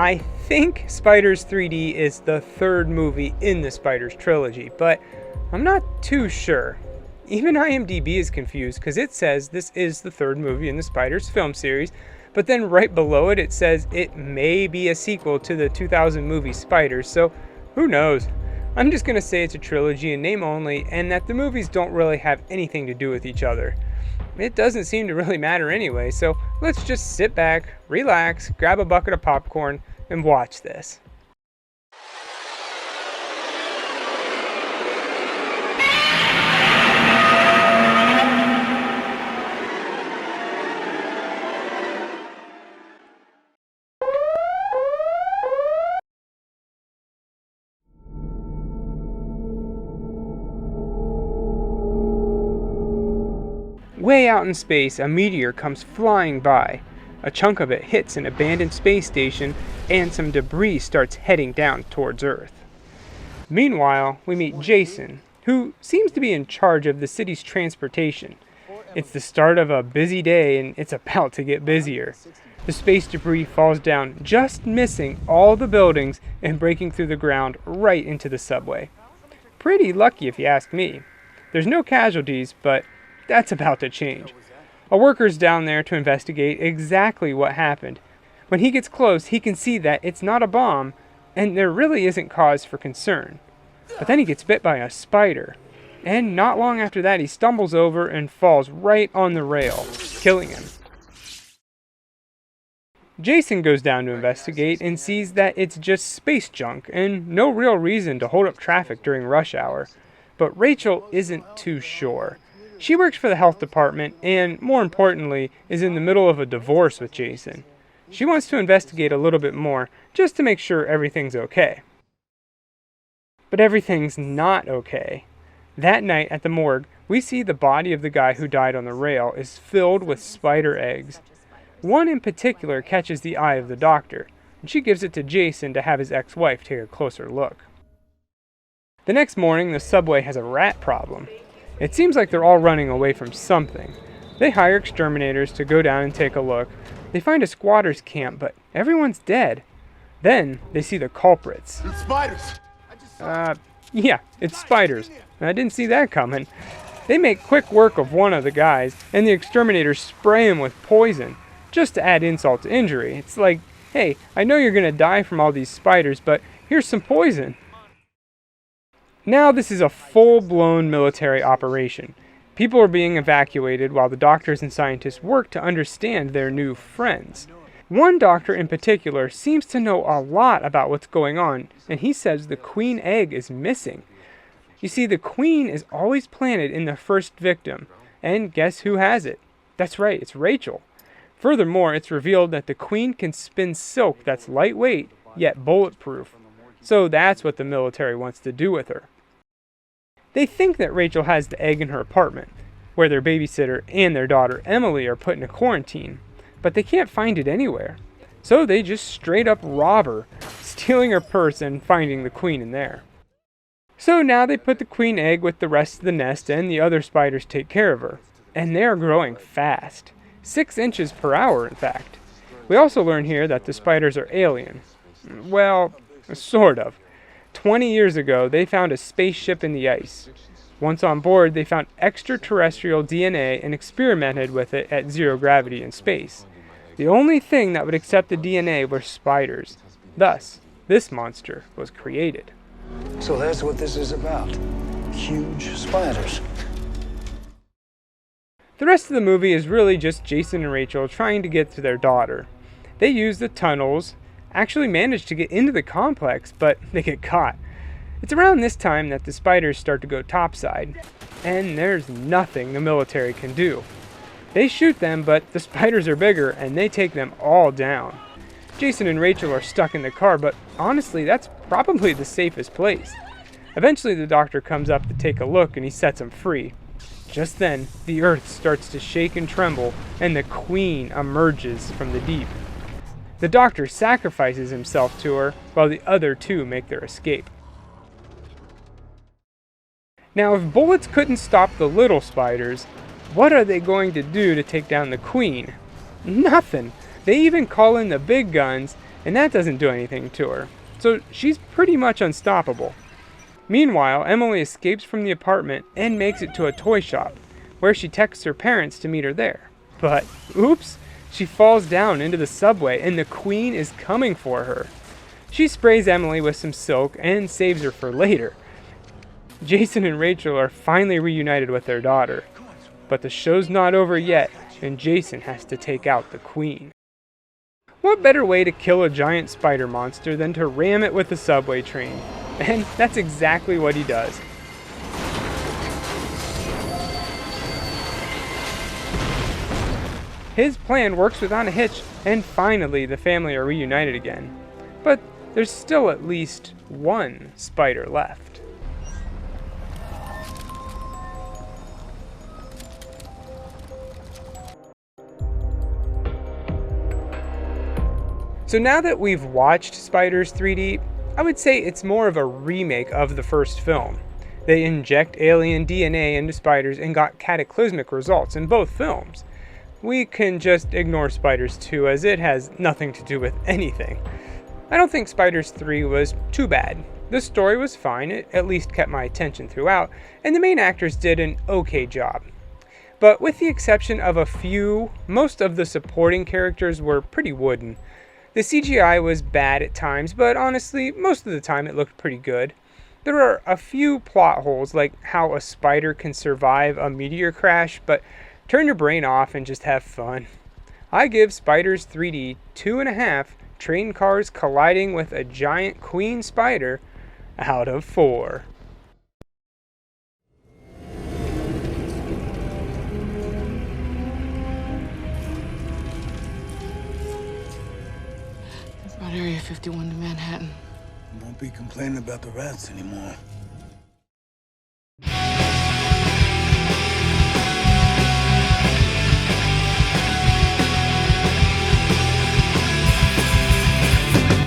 I think Spiders 3D is the third movie in the Spiders trilogy, but I'm not too sure. Even IMDb is confused because it says this is the third movie in the Spiders film series, but then right below it, it says it may be a sequel to the 2000 movie Spiders, so who knows? I'm just going to say it's a trilogy in name only, and that the movies don't really have anything to do with each other. It doesn't seem to really matter anyway, so let's just sit back, relax, grab a bucket of popcorn, and watch this. Way out in space, a meteor comes flying by. A chunk of it hits an abandoned space station, and some debris starts heading down towards Earth. Meanwhile, we meet Jason, who seems to be in charge of the city's transportation. It's the start of a busy day, and it's about to get busier. The space debris falls down, just missing all the buildings and breaking through the ground right into the subway. Pretty lucky if you ask me. There's no casualties, but that's about to change. A worker's down there to investigate exactly what happened. When he gets close, he can see that it's not a bomb, and there really isn't cause for concern. But then he gets bit by a spider, and not long after that he stumbles over and falls right on the rail, killing him. Jason goes down to investigate and sees that it's just space junk and no real reason to hold up traffic during rush hour. But Rachel isn't too sure. She works for the health department and, more importantly, is in the middle of a divorce with Jason. She wants to investigate a little bit more, just to make sure everything's okay. But everything's not okay. That night at the morgue, we see the body of the guy who died on the rail is filled with spider eggs. One in particular catches the eye of the doctor, and she gives it to Jason to have his ex-wife take a closer look. The next morning, the subway has a rat problem. It seems like they're all running away from something. They hire exterminators to go down and take a look. They find a squatter's camp, but everyone's dead. Then they see the culprits. It's spiders! Yeah, it's spiders. I didn't see that coming. They make quick work of one of the guys, and the exterminators spray him with poison, just to add insult to injury. It's like, hey, I know you're gonna die from all these spiders, but here's some poison. Now this is a full-blown military operation. People are being evacuated while the doctors and scientists work to understand their new friends. One doctor in particular seems to know a lot about what's going on, and he says the queen egg is missing. You see, the queen is always planted in the first victim, and guess who has it? That's right, it's Rachel. Furthermore, it's revealed that the queen can spin silk that's lightweight, yet bulletproof. So that's what the military wants to do with her. They think that Rachel has the egg in her apartment, where their babysitter and their daughter Emily are put into quarantine, but they can't find it anywhere. So they just straight up rob her, stealing her purse and finding the queen in there. So now they put the queen egg with the rest of the nest and the other spiders take care of her. And they are growing fast. 6 inches per hour, in fact. We also learn here that the spiders are alien. Well, sort of. 20 years ago, they found a spaceship in the ice. Once on board, they found extraterrestrial DNA and experimented with it at 0 gravity in space. The only thing that would accept the DNA were spiders. Thus, this monster was created. So that's what this is about. Huge spiders. The rest of the movie is really just Jason and Rachel trying to get to their daughter. They use the tunnels, actually manage to get into the complex, but they get caught. It's around this time that the spiders start to go topside, and there's nothing the military can do. They shoot them, but the spiders are bigger, and they take them all down. Jason and Rachel are stuck in the car, but honestly, that's probably the safest place. Eventually, the doctor comes up to take a look, and he sets them free. Just then, the earth starts to shake and tremble, and the queen emerges from the deep. The doctor sacrifices himself to her, while the other two make their escape. Now, if bullets couldn't stop the little spiders, what are they going to do to take down the queen? Nothing. They even call in the big guns, and that doesn't do anything to her. So she's pretty much unstoppable. Meanwhile, Emily escapes from the apartment and makes it to a toy shop, where she texts her parents to meet her there. But, oops, she falls down into the subway and the Queen is coming for her. She sprays Emily with some silk and saves her for later. Jason and Rachel are finally reunited with their daughter. But the show's not over yet, and Jason has to take out the Queen. What better way to kill a giant spider monster than to ram it with a subway train? And that's exactly what he does. His plan works without a hitch, and finally the family are reunited again. But there's still at least one spider left. So now that we've watched Spiders 3D, I would say it's more of a remake of the first film. They inject alien DNA into spiders and got cataclysmic results in both films. We can just ignore Spiders 2 as it has nothing to do with anything. I don't think Spiders 3 was too bad. The story was fine, it at least kept my attention throughout, and the main actors did an okay job. But with the exception of a few, most of the supporting characters were pretty wooden. The CGI was bad at times, but honestly, most of the time it looked pretty good. There are a few plot holes, like how a spider can survive a meteor crash, but turn your brain off and just have fun. I give Spiders 3D 2.5 train cars colliding with a giant queen spider out of 4. Brought Area 51 to Manhattan. Won't be complaining about the rats anymore.